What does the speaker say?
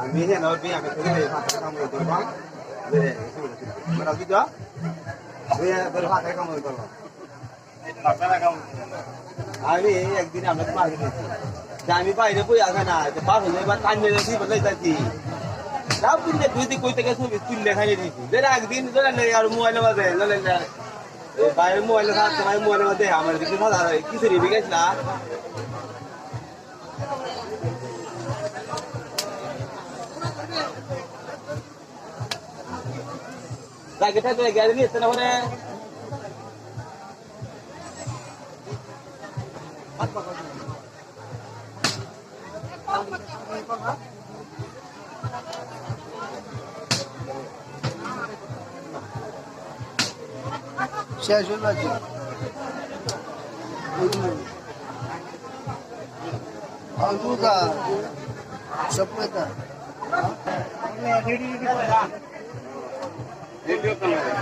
আমি হেন আমি থেকে কাম করব মানে বুঝছো ভাষায় কাম করব আমি একদিন আমরা বাইরে গেছি আমি বাইরে বই আসে না পার হলে এবার টাইম মেরে দিই বলে যাচ্ছি সব দিন দুই কই থেকে ছবি তুললে খাইয়ে দিয়েছি যেটা একদিন আর মোবাইলে বাজে বাইরে মোবাইলে থাকতে ভাই মোবাইলের মধ্যে আমার দিকে সাদা কিছু রিবি গেছ না জায়গাটা তো গ্যারে নিয়ে না মানে শেষ হয়ে গেছে আলুটা সবটা রেডিও ক্যামেরা